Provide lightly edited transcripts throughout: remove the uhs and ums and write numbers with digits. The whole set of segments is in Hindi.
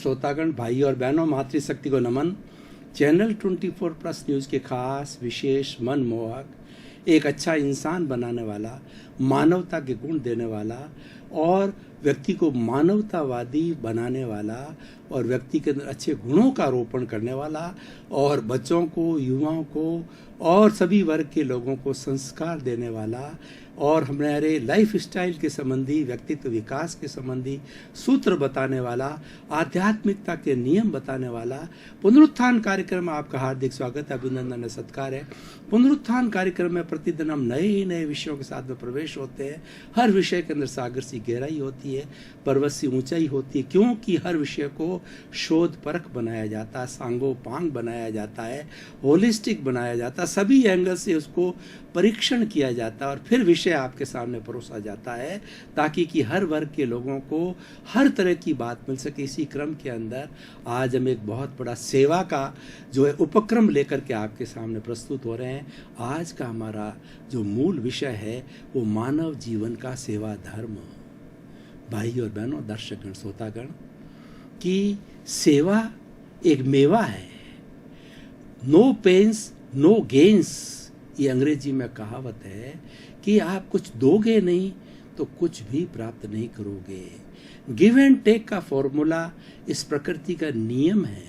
श्रोतागण, भाई और बहनों, मातृशक्ति को नमन। चैनल 24+ न्यूज़ के खास विशेष मनमोहक, एक अच्छा इंसान बनाने वाला, मानवता के गुण देने वाला और व्यक्ति को मानवतावादी बनाने वाला और व्यक्ति के अंदर अच्छे गुणों का रोपण करने वाला और बच्चों को, युवाओं को और सभी वर्ग के लोगों को संस्कार देने वाला और हमारे लाइफ स्टाइल के संबंधी, व्यक्तित्व विकास के संबंधी सूत्र बताने वाला, आध्यात्मिकता के नियम बताने वाला पुनरुत्थान कार्यक्रम में आपका हार्दिक स्वागत, अभिनंदन, सत्कार है। पुनरुत्थान कार्यक्रम में प्रतिदिन हम नए नए विषयों के साथ में प्रवेश होते हैं। हर विषय के अंदर सागर सी गहराई होती है, पर्वत सी ऊंचाई होती है, क्योंकि हर विषय को शोध परख बनाया जाता है, सांगो पांग बनाया जाता है, होलिस्टिक बनाया जाता है, सभी एंगल से उसको परीक्षण किया जाता है और फिर विषय आपके सामने परोसा जाता है ताकि कि हर वर्ग के लोगों को हर तरह की बात मिल सके। इसी क्रम के अंदर आज हम एक बहुत बड़ा सेवा का जो है उपक्रम लेकर के आपके सामने प्रस्तुत हो रहे हैं। आज का हमारा जो मूल विषय है वो मानव जीवन का सेवा धर्म। भाई और बहनों, दर्शकगण, श्रोतागण, कि सेवा एक मेवा है। नो पेन्स नो गेन्स, ये अंग्रेजी में कहावत है कि आप कुछ दोगे नहीं तो कुछ भी प्राप्त नहीं करोगे। गिव एंड टेक का फॉर्मूला इस प्रकृति का नियम है।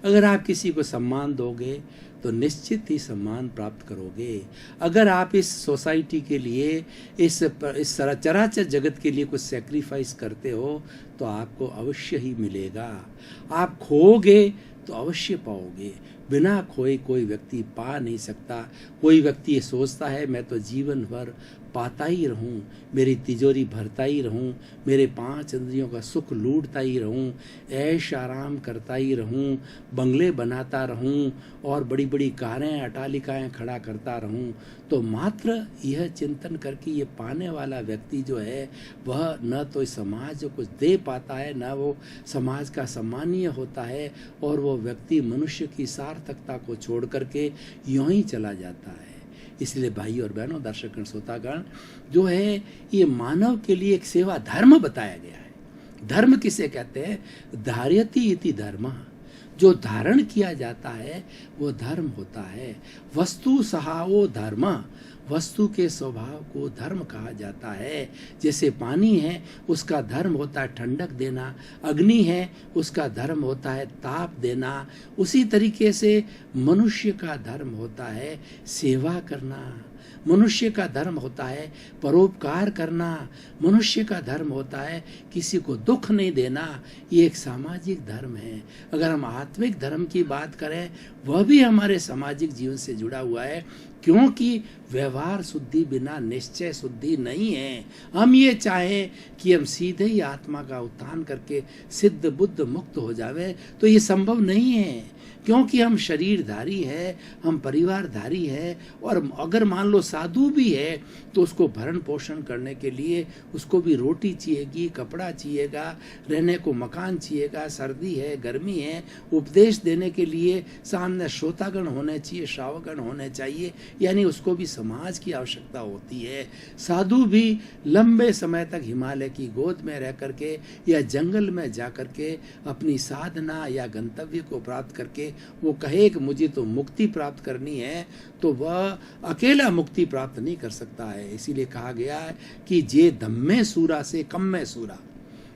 अगर आप किसी को सम्मान दोगे तो निश्चित ही सम्मान प्राप्त करोगे। अगर आप इस सोसाइटी के लिए, इस चराचर जगत के लिए कुछ सेक्रीफाइस करते हो तो आपको अवश्य ही मिलेगा। आप खोओगे तो अवश्य पाओगे। बिना खोए कोई व्यक्ति पा नहीं सकता। कोई व्यक्ति ये सोचता है मैं तो जीवन भर पाता ही रहूं, मेरी तिजोरी भरता ही रहूं, मेरे 5 इंद्रियों का सुख लूटता ही रहूं, ऐश आराम करता ही रहूं, बंगले बनाता रहूं और बड़ी बड़ी कारें, अटालिकाएं खड़ा करता रहूं, तो मात्र यह चिंतन करके ये पाने वाला व्यक्ति जो है वह न तो इस समाज को कुछ दे पाता है, न वो समाज का सम्मानीय होता है और वो व्यक्ति मनुष्य की सार्थकता को छोड़ करके यूं ही चला जाता है। इसलिए भाई और बहनों, दर्शकगण, श्रोतागण, जो है ये मानव के लिए एक सेवा धर्म बताया गया है। धर्म किसे कहते हैं? धार्यति इति धर्मः, जो धारण किया जाता है वो धर्म होता है। वस्तु सहावो धर्म, वस्तु के स्वभाव को धर्म कहा जाता है। जैसे पानी है उसका धर्म होता है ठंडक देना, अग्नि है उसका धर्म होता है ताप देना, उसी तरीके से मनुष्य का धर्म होता है सेवा करना, मनुष्य का धर्म होता है परोपकार करना, मनुष्य का धर्म होता है किसी को दुख नहीं देना। ये एक सामाजिक धर्म है। अगर हम आत्मिक धर्म की बात करें वह भी हमारे सामाजिक जीवन से जुड़ा हुआ है, क्योंकि व्यवहार शुद्धि बिना निश्चय शुद्धि नहीं है। हम ये चाहें कि हम सीधे ही आत्मा का उत्थान करके सिद्ध बुद्ध मुक्त हो जावे तो ये संभव नहीं है, क्योंकि हम शरीरधारी है, हम परिवारधारी है और अगर मान लो साधु भी है तो उसको भरण पोषण करने के लिए उसको भी रोटी चाहिएगी, कपड़ा चाहिएगा, रहने को मकान चाहिएगा, सर्दी है, गर्मी है, उपदेश देने के लिए सामने श्रोतागण होने चाहिए, श्रावकगण होने चाहिए, यानी उसको भी समाज की आवश्यकता होती है। साधु भी लंबे समय तक हिमालय की गोद में रह करके या जंगल में जा करके अपनी साधना या गंतव्य को प्राप्त करके वो कहे कि मुझे तो मुक्ति प्राप्त करनी है, तो वह अकेला मुक्ति प्राप्त नहीं कर सकता है। इसीलिए कहा गया है कि जे धम्मे सूरा से कम में सूरा,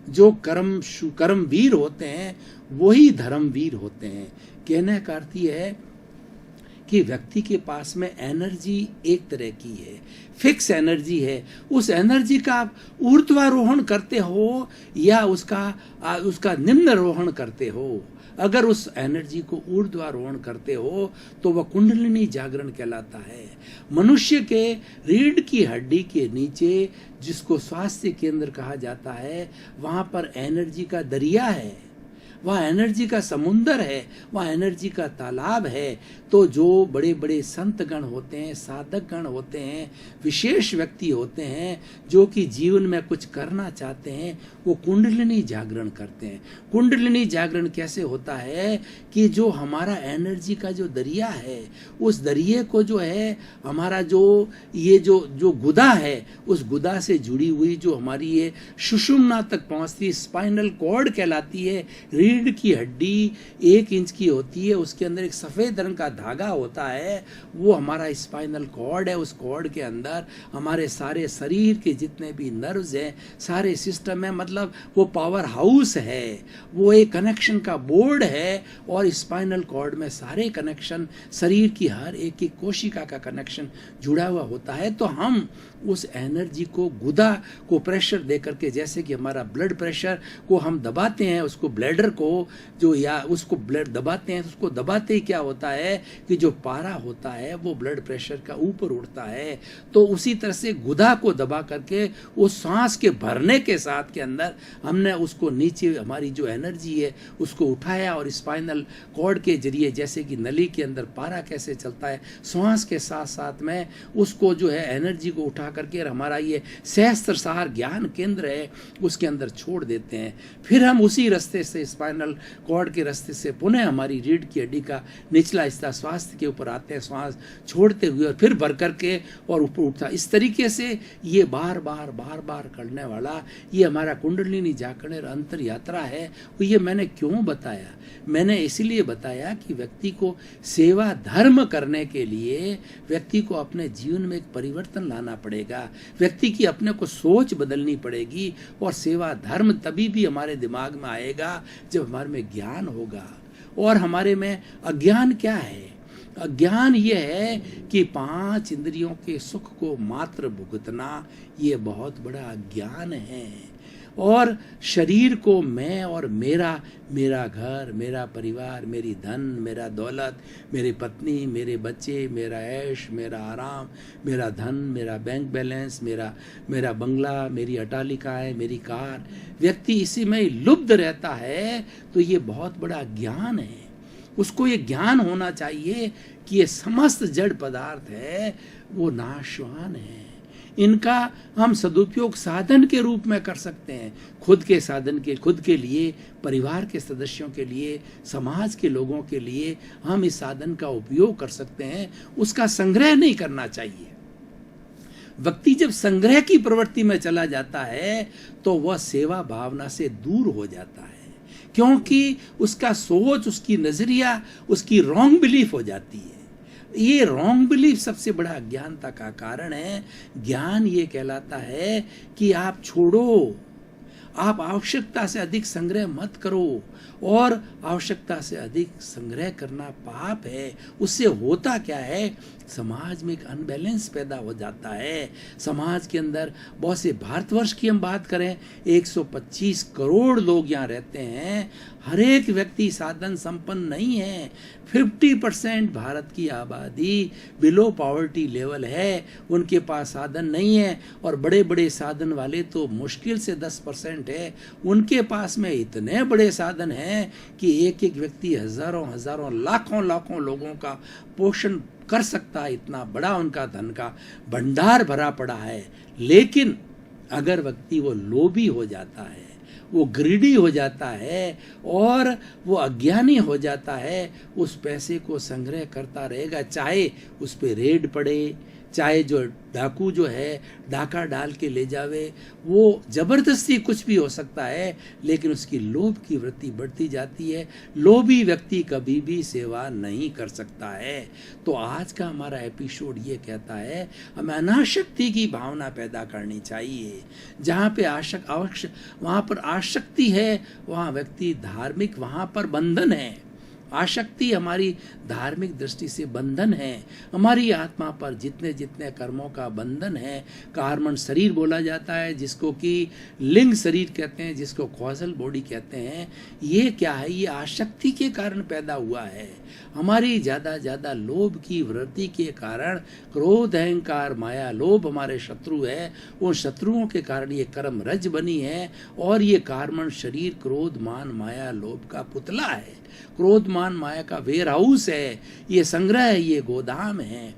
जो कर्मवीर होते हैं वही धर्मवीर होते हैं। कहने का अर्थ है कि व्यक्ति के पास में एनर्जी एक तरह की है, फिक्स एनर्जी है। उस एनर्जी का आप ऊर्ध्वारोहण करते हो या उसका निम्नारोहण करते हो। अगर उस एनर्जी को ऊर्ध्वारोहण करते हो तो वह कुंडलिनी जागरण कहलाता है। मनुष्य के रीढ़ की हड्डी के नीचे, जिसको स्वास्थ्य केंद्र कहा जाता है, वहां पर एनर्जी का दरिया है, वह एनर्जी का समुंदर है, वह एनर्जी का तालाब है। तो जो बड़े बड़े संत गण होते हैं, साधक गण होते हैं, विशेष व्यक्ति होते हैं जो कि जीवन में कुछ करना चाहते हैं, वो कुंडलिनी जागरण करते हैं। कुंडलिनी जागरण कैसे होता है कि जो हमारा एनर्जी का जो दरिया है, उस दरिये को जो है हमारा जो गुदा है, उस गुदा से जुड़ी हुई जो हमारी ये सुषुम्ना तक पहुंचती स्पाइनल कॉर्ड कहलाती है, रीढ़ की हड्डी 1 इंच की होती है, उसके अंदर एक सफ़ेद रंग का धागा होता है, वो हमारा स्पाइनल कॉर्ड है। उस कॉर्ड के अंदर हमारे सारे शरीर के जितने भी नर्व्स हैं, सारे सिस्टम है, मतलब वो पावर हाउस है, वो एक कनेक्शन का बोर्ड है। और स्पाइनल कॉर्ड में सारे कनेक्शन, शरीर की हर एक एक कोशिका का कनेक्शन जुड़ा हुआ होता है। तो हम उस एनर्जी को, गुदा को प्रेशर दे करके, जैसे कि हमारा ब्लड प्रेशर को हम दबाते हैं, उसको ब्लैडर को जो, या उसको ब्लड दबाते हैं, उसको दबाते ही क्या होता है कि जो पारा होता है वो ब्लड प्रेशर का ऊपर उठता है। तो उसी तरह से गुदा को दबा करके उस सांस के भरने के साथ के अंदर हमने उसको नीचे, हमारी जो एनर्जी है उसको उठाया, और स्पाइनल कॉर्ड के जरिए, जैसे कि नली के अंदर पारा कैसे चलता है, श्वास के साथ साथ में उसको जो है एनर्जी को उठा करके हमारा ये सहस्त्रसार ज्ञान केंद्र है उसके अंदर छोड़ देते हैं। फिर हम उसी रास्ते से, स्पाइनल कॉर्ड के रास्ते से पुनः हमारी रीढ़ की हड्डी का निचला हिस्सा स्वास्थ्य के ऊपर आते हैं, श्वास छोड़ते हुए और फिर भर करके और ऊपर उठता। इस तरीके से ये बार बार करने वाला ये हमारा कुंडलिनी जागरण अंतर यात्रा है। ये मैंने क्यों बताया? मैंने इसलिए बताया कि व्यक्ति को सेवा धर्म करने के लिए व्यक्ति को अपने जीवन में एक परिवर्तन लाना पड़ेगा, व्यक्ति की अपने को सोच बदलनी पड़ेगी। और सेवा धर्म तभी भी हमारे दिमाग में आएगा जब हमारे में ज्ञान होगा। और हमारे में अज्ञान क्या है? अज्ञान ये है कि 5 इंद्रियों के सुख को मात्र भुगतना, ये बहुत बड़ा अज्ञान है। और शरीर को मैं और मेरा, मेरा घर, मेरा परिवार, मेरी धन, मेरा दौलत, मेरी पत्नी, मेरे बच्चे, मेरा ऐश, मेरा आराम, मेरा धन, मेरा बैंक बैलेंस, मेरा बंगला, मेरी अटालिकाएं, मेरी कार, व्यक्ति इसी में लुब्ध रहता है। तो ये बहुत बड़ा ज्ञान है। उसको ये ज्ञान होना चाहिए कि ये समस्त जड़ पदार्थ है वो नाशवान है। इनका हम सदुपयोग साधन के रूप में कर सकते हैं, खुद के साधन के, खुद के लिए, परिवार के सदस्यों के लिए, समाज के लोगों के लिए हम इस साधन का उपयोग कर सकते हैं। उसका संग्रह नहीं करना चाहिए। व्यक्ति जब संग्रह की प्रवृत्ति में चला जाता है तो वह सेवा भावना से दूर हो जाता है, क्योंकि उसका सोच, उसकी नजरिया, उसकी रॉन्ग बिलीफ हो जाती है। ये रॉन्ग बिलीफ सबसे बड़ा अज्ञानता का कारण है। ज्ञान ये कहलाता है कि आप छोड़ो, आप आवश्यकता से अधिक संग्रह मत करो, और आवश्यकता से अधिक संग्रह करना पाप है। उससे होता क्या है, समाज में एक अनबैलेंस पैदा हो जाता है। समाज के अंदर बहुत से, भारतवर्ष की हम बात करें, 125 करोड़ लोग यहाँ रहते हैं। हर एक व्यक्ति साधन संपन्न नहीं है। 50% भारत की आबादी बिलो पॉवर्टी लेवल है, उनके पास साधन नहीं है। और बड़े बड़े साधन वाले तो मुश्किल से 10% है। उनके पास में इतने बड़े साधन हैं कि एक एक व्यक्ति हजारों हजारों लाखों लाखों लोगों का पोषण कर सकता है। इतना बड़ा उनका धन का भंडार भरा पड़ा है। लेकिन अगर व्यक्ति वो लोभी हो जाता है, वो ग्रीडी हो जाता है और वो अज्ञानी हो जाता है, उस पैसे को संग्रह करता रहेगा, चाहे उस पे रेड पड़े, चाहे जो डाकू जो है डाका डाल के ले जावे, वो जबरदस्ती कुछ भी हो सकता है, लेकिन उसकी लोभ की वृत्ति बढ़ती जाती है। लोभी व्यक्ति कभी भी सेवा नहीं कर सकता है। तो आज का हमारा एपिसोड ये कहता है, हमें अनाशक्ति की भावना पैदा करनी चाहिए। जहाँ पे वहाँ पर आसक्ति है, वहाँ व्यक्ति धार्मिक, वहाँ पर बंधन है। आसक्ति हमारी धार्मिक दृष्टि से बंधन है। हमारी आत्मा पर जितने जितने कर्मों का बंधन है, कार्मण शरीर बोला जाता है, जिसको कि लिंग शरीर कहते हैं, जिसको कॉजल बॉडी कहते हैं, ये क्या है? ये आसक्ति के कारण पैदा हुआ है। हमारी ज़्यादा लोभ की वृत्ति के कारण, क्रोध, अहंकार, माया, लोभ हमारे शत्रु है। उन शत्रुओं के कारण ये कर्म रज बनी है, और ये कार्मण शरीर क्रोध, मान, माया, लोभ का पुतला है। क्रोध, मान, माया का वेयर हाउस है, ये संग्रह है, ये गोदाम है।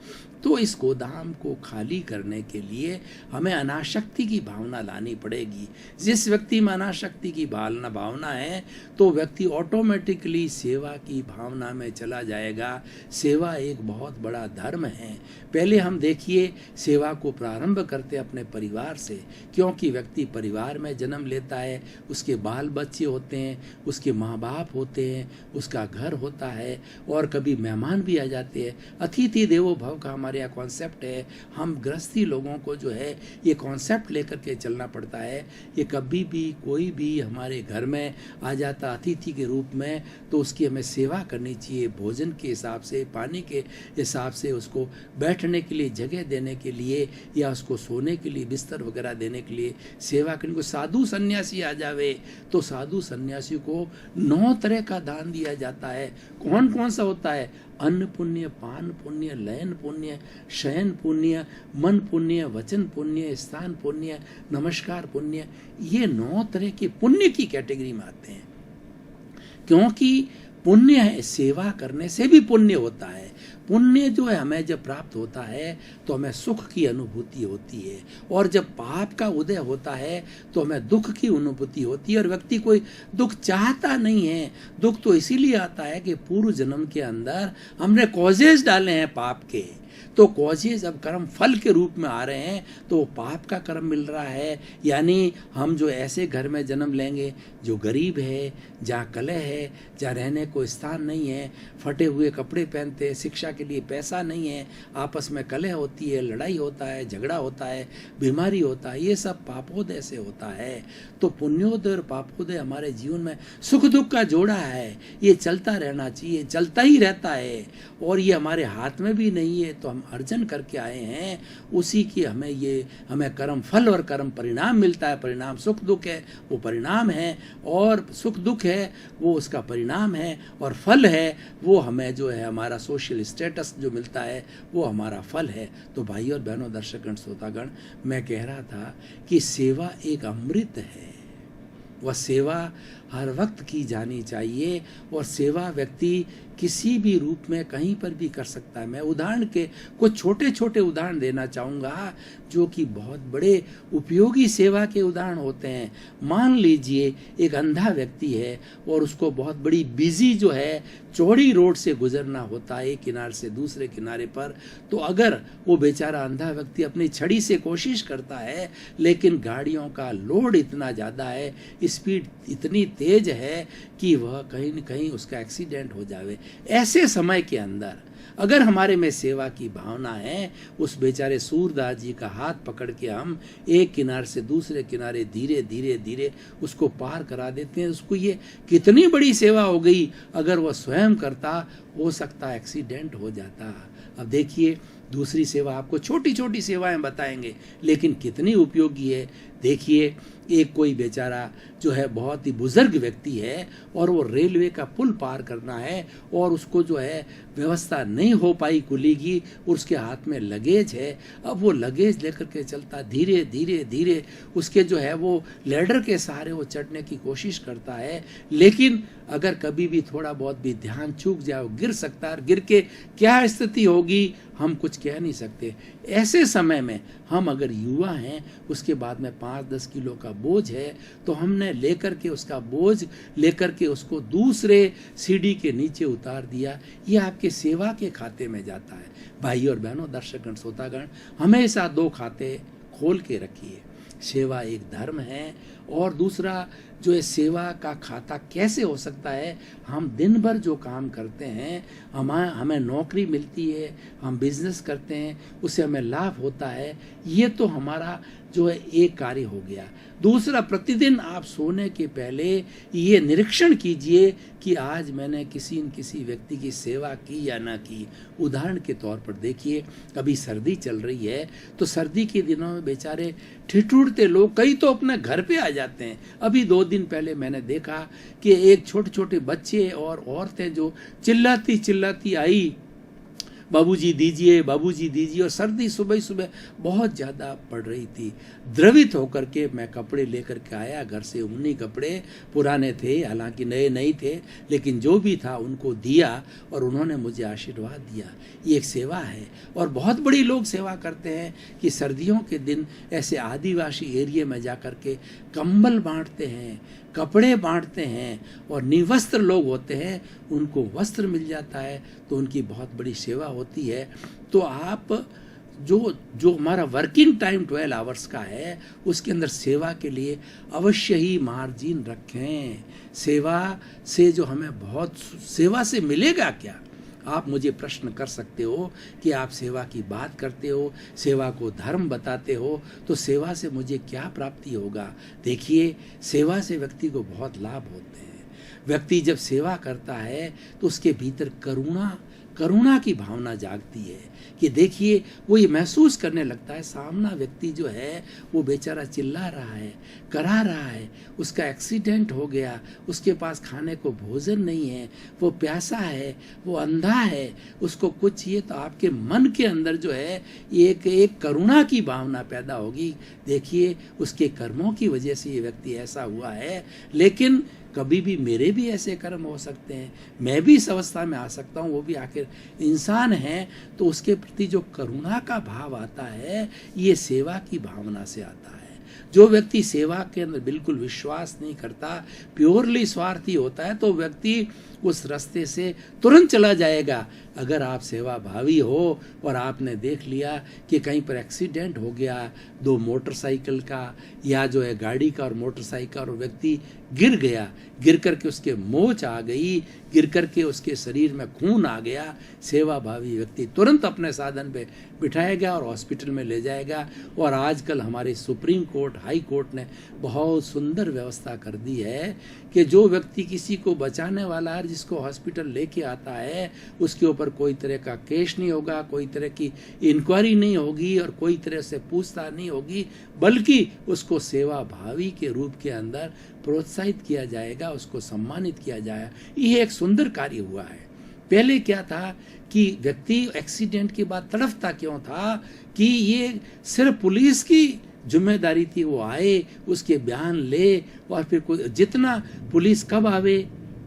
तो इस गोदाम को खाली करने के लिए हमें अनासक्ति की भावना लानी पड़ेगी। जिस व्यक्ति में अनासक्ति की भावना है तो व्यक्ति ऑटोमेटिकली सेवा की भावना में चला जाएगा। सेवा एक बहुत बड़ा धर्म है। पहले हम देखिए सेवा को प्रारंभ करते अपने परिवार से, क्योंकि व्यक्ति परिवार में जन्म लेता है, उसके बाल बच्चे होते हैं, उसके माँ बाप होते हैं, उसका घर होता है और कभी मेहमान भी आ जाते हैं। अतिथि देवो भव का हमारे यहाँ कॉन्सेप्ट है। हम गृहस्थी लोगों को जो है ये कॉन्सेप्ट लेकर के चलना पड़ता है। ये कभी भी कोई भी हमारे घर में आ जाता अतिथि के रूप में तो उसकी हमें सेवा करनी चाहिए। भोजन के हिसाब से, पानी के हिसाब से, उसको बैठने के लिए जगह देने के लिए या उसको सोने के लिए बिस्तर वगैरह देने के लिए सेवा करने को। साधु सन्यासी आ जावे तो साधु सन्यासी को 9 तरह का दान दिया जाता है। कौन कौन सा होता है? अन्न पुण्य, पान पुण्य, लयन पुण्य, शयन पुण्य, मन पुण्य, वचन पुण्य, स्थान पुण्य, नमस्कार पुण्य। ये 9 तरह के पुण्य की कैटेगरी में आते हैं, क्योंकि पुण्य है, सेवा करने से भी पुण्य होता है। पुण्य जो है हमें जब प्राप्त होता है तो हमें सुख की अनुभूति होती है, और जब पाप का उदय होता है तो हमें दुख की अनुभूति होती है। और व्यक्ति कोई दुख चाहता नहीं है। दुख तो इसीलिए आता है कि पूर्व जन्म के अंदर हमने कॉजेज डाले हैं पाप के, तो कॉजेज अब कर्म फल के रूप में आ रहे हैं, तो पाप का कर्म मिल रहा है। यानी हम जो ऐसे घर में जन्म लेंगे जो गरीब है, जहाँ कलह है, जहाँ रहने को स्थान नहीं है, फटे हुए कपड़े पहनते हैं, शिक्षा के लिए पैसा नहीं है, आपस में कलह होती है, लड़ाई होता है, झगड़ा होता है, बीमारी होता है, ये सब पापोदय से होता है। तो पुण्योदय और पापोदय हमारे जीवन में सुख दुख का जोड़ा है। ये चलता रहना चाहिए, चलता ही रहता है, और ये हमारे हाथ में भी नहीं है, तो हम अर्जन करके आए हैं। उसी की हमें कर्म फल और कर्म परिणाम मिलता है। परिणाम सुख दुख है, वो परिणाम है, और सुख दुख है वो उसका परिणाम है, और फल है वो हमें जो है हमारा सोशल स्टेटस जो मिलता है वो हमारा फल है। तो भाई और बहनों, दर्शकगण, श्रोतागण, मैं कह रहा था कि सेवा एक अमृत है। वह सेवा हर वक्त की जानी चाहिए, और सेवा व्यक्ति किसी भी रूप में कहीं पर भी कर सकता है। मैं उदाहरण के कुछ छोटे छोटे उदाहरण देना चाहूँगा जो कि बहुत बड़े उपयोगी सेवा के उदाहरण होते हैं। मान लीजिए एक अंधा व्यक्ति है और उसको बहुत बड़ी बिजी जो है चौड़ी रोड से गुजरना होता है एक किनारे से दूसरे किनारे पर, तो अगर वो बेचारा अंधा व्यक्ति अपनी छड़ी से कोशिश करता है, लेकिन गाड़ियों का लोड इतना ज़्यादा है, स्पीड इतनी तेज है कि वह कहीं न कहीं उसका एक्सीडेंट हो जावे। ऐसे समय के अंदर अगर हमारे में सेवा की भावना है, उस बेचारे सूरदास जी का हाथ पकड़ के हम एक किनारे से दूसरे किनारे धीरे धीरे धीरे उसको पार करा देते हैं। उसको ये कितनी बड़ी सेवा हो गई। अगर वह स्वयं करता, हो सकता एक्सीडेंट हो जाता। अब देखिए दूसरी सेवा, आपको छोटी छोटी सेवाएं बताएंगे लेकिन कितनी उपयोगी है। देखिए एक कोई बेचारा जो है बहुत ही बुजुर्ग व्यक्ति है और वो रेलवे का पुल पार करना है, और उसको जो है व्यवस्था नहीं हो पाई कुली की, उसके हाथ में लगेज है। अब वो लगेज लेकर के चलता, धीरे धीरे धीरे उसके जो है वो लैडर के सहारे वो चढ़ने की कोशिश करता है, लेकिन अगर कभी भी थोड़ा बहुत भी ध्यान चूक जाए वो गिर सकता है। गिर के क्या स्थिति होगी हम कुछ कह नहीं सकते। ऐसे समय में हम अगर युवा हैं, उसके बाद में 5-10 किलो का बोझ है, तो हमने लेकर के उसका बोझ लेकर के उसको दूसरे सीढ़ी के नीचे उतार दिया, ये आपके सेवा के खाते में जाता है। भाई और बहनों, दर्शकगण, श्रोतागण, हमेशा 2 खाते खोल के रखिए। सेवा एक धर्म है, और दूसरा जो है सेवा का खाता कैसे हो सकता है। हम दिन भर जो काम करते हैं, हमें नौकरी मिलती है, हम बिजनेस करते हैं, उससे हमें लाभ होता है, ये तो हमारा जो है एक कार्य हो गया। दूसरा, प्रतिदिन आप सोने के पहले ये निरीक्षण कीजिए कि आज मैंने किसी न किसी व्यक्ति की सेवा की या ना की। उदाहरण के तौर पर देखिए, कभी सर्दी चल रही है तो सर्दी के दिनों में बेचारे ठिठुरते लोग कई तो अपने घर पे आ जाते हैं। अभी 2 दिन पहले मैंने देखा कि एक छोटे छोटे बच्चे और औरतें जो चिल्लाती चिल्लाती आई, बाबूजी दीजिए, बाबूजी दीजिए। और सर्दी सुबह सुबह बहुत ज़्यादा पड़ रही थी। द्रवित होकर के मैं कपड़े लेकर के आया घर से। ऊनी कपड़े पुराने थे, हालांकि नए नहीं थे, लेकिन जो भी था उनको दिया और उन्होंने मुझे आशीर्वाद दिया। ये एक सेवा है और बहुत बड़ी लोग सेवा करते हैं कि सर्दियों के दिन ऐसे आदिवासी एरिया में जा कर के कंबल बांटते हैं, कपड़े बांटते हैं और निवस्त्र लोग होते हैं, उनको वस्त्र मिल जाता है, तो उनकी बहुत बड़ी सेवा होती है। तो आप जो हमारा वर्किंग टाइम 12 आवर्स का है, उसके अंदर सेवा के लिए अवश्य ही मार्जिन रखें। सेवा से जो हमें बहुत सेवा से मिलेगा क्या? आप मुझे प्रश्न कर सकते हो कि आप सेवा की बात करते हो, सेवा को धर्म बताते हो, तो सेवा से मुझे क्या प्राप्ति होगा? देखिए, सेवा से व्यक्ति को बहुत लाभ होते हैं। व्यक्ति जब सेवा करता है तो उसके भीतर करुणा की भावना जागती है कि देखिए, वो ये महसूस करने लगता है सामना व्यक्ति जो है वो बेचारा चिल्ला रहा है, करा रहा है, उसका एक्सीडेंट हो गया, उसके पास खाने को भोजन नहीं है, वो प्यासा है, वो अंधा है, उसको कुछ चाहिए। तो आपके मन के अंदर जो है एक करुणा की भावना पैदा होगी। देखिए, उसके कर्मों की वजह से ये व्यक्ति ऐसा हुआ है, लेकिन कभी भी मेरे भी ऐसे कर्म हो सकते हैं, मैं भी इस अवस्था में आ सकता हूँ, वो भी आखिर इंसान है। तो उसके प्रति जो करुणा का भाव आता है, ये सेवा की भावना से आता है। जो व्यक्ति सेवा के अंदर बिल्कुल विश्वास नहीं करता, प्योरली स्वार्थी होता है, तो व्यक्ति उस रास्ते से तुरंत चला जाएगा। अगर आप सेवा भावी हो और आपने देख लिया कि कहीं पर एक्सीडेंट हो गया, दो मोटरसाइकिल का या जो है गाड़ी का और मोटरसाइकिल, और व्यक्ति गिर गया, गिर करके उसके मोच आ गई, गिर करके उसके शरीर में खून आ गया, सेवा भावी व्यक्ति तुरंत अपने साधन पे बिठाएगा और हॉस्पिटल में ले जाएगा। और आजकल हमारे सुप्रीम कोर्ट, हाई कोर्ट ने बहुत सुंदर व्यवस्था कर दी है कि जो व्यक्ति किसी को बचाने वाला है, जिसको हॉस्पिटल लेके आता है, उसके ऊपर कोई तरह का केस नहीं होगा, कोई तरह की इंक्वायरी नहीं होगी और कोई तरह से पूछताछ नहीं होगी, बल्कि उसको सेवा भावी के रूप के अंदर प्रोत्साहित किया जाएगा, उसको सम्मानित किया जाएगा। यह एक सुंदर कार्य हुआ है। पहले क्या था कि व्यक्ति एक्सीडेंट के बाद तड़फता क्यों था कि ये सिर्फ पुलिस की जिम्मेदारी थी, वो आए, उसके बयान ले, और फिर जितना पुलिस कब आवे,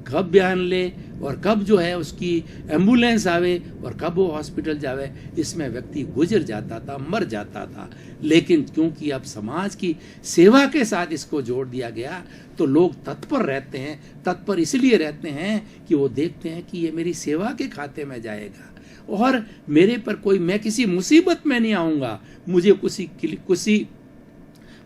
कब बयान ले, और कब जो है उसकी एम्बुलेंस आवे और कब वो हॉस्पिटल जावे, इसमें व्यक्ति गुजर जाता था, मर जाता था। लेकिन क्योंकि अब समाज की सेवा के साथ इसको जोड़ दिया गया, तो लोग तत्पर रहते हैं। तत्पर इसलिए रहते हैं कि वो देखते हैं कि ये मेरी सेवा के खाते में जाएगा और मेरे पर मैं किसी मुसीबत में नहीं आऊँगा, मुझे किसी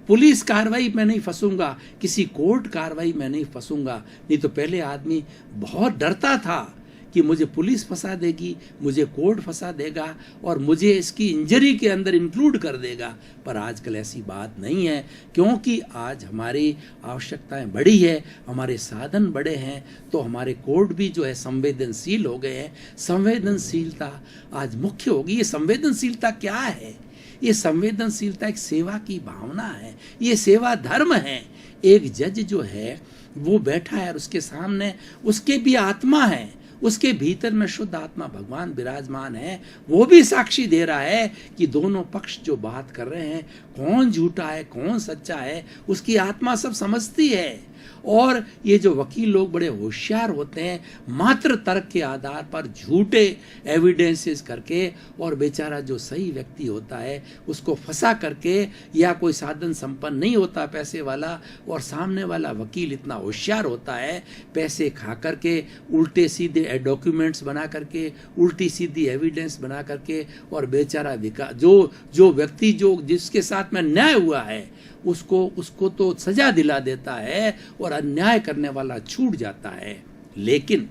पुलिस कार्रवाई में नहीं फंसूंगा, किसी कोर्ट कार्रवाई में नहीं फंसूंगा। नहीं तो पहले आदमी बहुत डरता था कि मुझे पुलिस फंसा देगी, मुझे कोर्ट फंसा देगा और मुझे इसकी इंजरी के अंदर इंक्लूड कर देगा। पर आजकल ऐसी बात नहीं है, क्योंकि आज हमारी आवश्यकताएं बढ़ी है, हमारे साधन बड़े हैं, तो हमारे कोर्ट भी जो है संवेदनशील हो गए हैं। संवेदनशीलता आज मुख्य होगी। ये संवेदनशीलता क्या है? ये संवेदनशीलता एक सेवा की भावना है, ये सेवा धर्म है। एक जज जो है वो बैठा है और उसके सामने उसके भी आत्मा है, उसके भीतर में शुद्ध आत्मा भगवान विराजमान है, वो भी साक्षी दे रहा है कि दोनों पक्ष जो बात कर रहे हैं, कौन झूठा है कौन सच्चा है, उसकी आत्मा सब समझती है। और ये जो वकील लोग बड़े होशियार होते हैं, मात्र तर्क के आधार पर झूठे एविडेंसेस करके, और बेचारा जो सही व्यक्ति होता है उसको फंसा करके, या कोई साधन संपन्न नहीं होता पैसे वाला, और सामने वाला वकील इतना होशियार होता है, पैसे खा करके उल्टे सीधे डॉक्यूमेंट्स बना करके, उल्टी सीधी एविडेंस बना करके, और बेचारा जो व्यक्ति जो जिसके साथ में न्याय हुआ है उसको तो सजा दिला देता है और अन्याय करने वाला छूट जाता है। लेकिन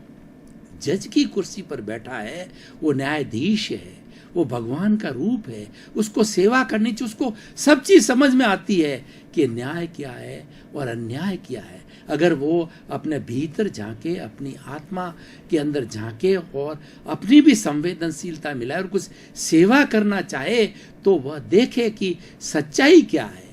जज की कुर्सी पर बैठा है, वो न्यायाधीश है, वो भगवान का रूप है, उसको सेवा करनी चाहिए, उसको सब चीज समझ में आती है कि न्याय क्या है और अन्याय क्या है। अगर वो अपने भीतर झांके, अपनी आत्मा के अंदर झांके और अपनी भी संवेदनशीलता मिलाए और कुछ सेवा करना चाहे, तो वह देखे कि सच्चाई क्या है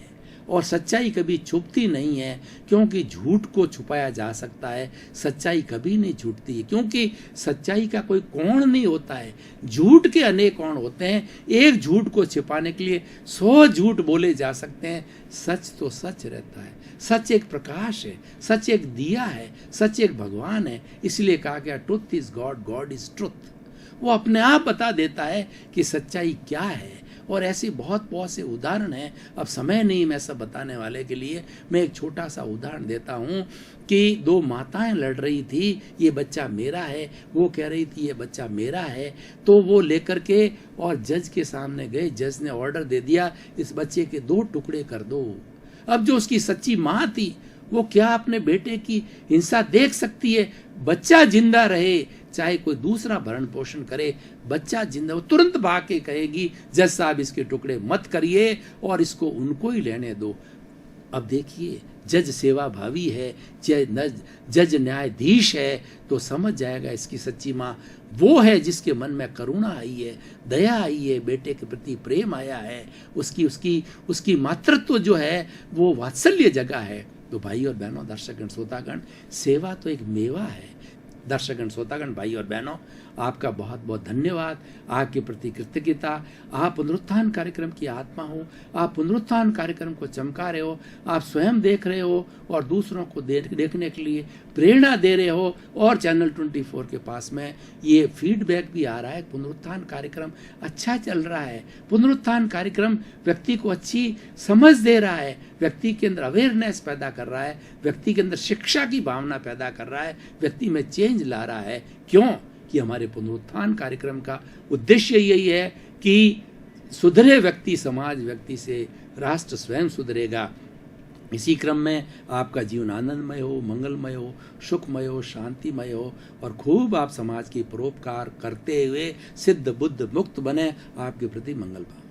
और सच्चाई कभी छुपती नहीं है, क्योंकि झूठ को छुपाया जा सकता है, सच्चाई कभी नहीं छूटती है, क्योंकि सच्चाई का कोई कोण नहीं होता है। झूठ के अनेक कोण होते हैं, एक झूठ को छिपाने के लिए 100 झूठ बोले जा सकते हैं। सच तो सच रहता है, सच एक प्रकाश है, सच एक दिया है, सच एक भगवान है। इसलिए कहा गया truth is God, God is truth. वो अपने आप बता देता है कि सच्चाई क्या है। और ऐसी बहुत बहुत से उदाहरण हैं। अब समय नहीं मैं सब बताने वाले के लिए, मैं एक छोटा सा उदाहरण देता हूँ कि 2 माताएं लड़ रही थी, ये बच्चा मेरा है, वो कह रही थी ये बच्चा मेरा है। तो वो लेकर के और जज के सामने गए। जज ने ऑर्डर दे दिया इस बच्चे के 2 टुकड़े कर दो। अब जो उसकी सच्ची माँ थी वो क्या अपने बेटे की हिंसा देख सकती है? बच्चा जिंदा रहे, चाहे कोई दूसरा भरण पोषण करे, बच्चा जिंदा, वो तुरंत भाग के कहेगी जज साहब इसके टुकड़े मत करिए और इसको उनको ही लेने दो। अब देखिए, जज सेवा भावी है, जज न्यायाधीश है, तो समझ जाएगा इसकी सच्ची माँ वो है जिसके मन में करुणा आई है, दया आई है, बेटे के प्रति प्रेम आया है, उसकी मातृत्व जो है वो वात्सल्य जगह है। तो भाई और बहनों, दर्शकगण श्रोतागण, सेवा तो एक मेवा है। दर्शकगण श्रोतागण, भाई और बहनों, आपका बहुत बहुत धन्यवाद, आपके प्रति कृतज्ञता। आप पुनरुत्थान कार्यक्रम की आत्मा हो, आप पुनरुत्थान कार्यक्रम को चमका रहे हो, आप स्वयं देख रहे हो और दूसरों को देखने के लिए प्रेरणा दे रहे हो। और चैनल 24 के पास में ये फीडबैक भी आ रहा है, पुनरुत्थान कार्यक्रम अच्छा चल रहा है, पुनरुत्थान कार्यक्रम व्यक्ति को अच्छी समझ दे रहा है, व्यक्ति के अंदर अवेयरनेस पैदा कर रहा है, व्यक्ति के अंदर शिक्षा की भावना पैदा कर रहा है, व्यक्ति में चेंज ला रहा है। क्यों? कि हमारे पुनरुत्थान कार्यक्रम का उद्देश्य यही है कि सुधरे व्यक्ति, समाज व्यक्ति से राष्ट्र स्वयं सुधरेगा। इसी क्रम में आपका जीवन आनंदमय हो, मंगलमय हो, सुखमय हो, शांतिमय हो और खूब आप समाज की परोपकार करते हुए सिद्ध बुद्ध मुक्त बने। आपके प्रति मंगल भाव।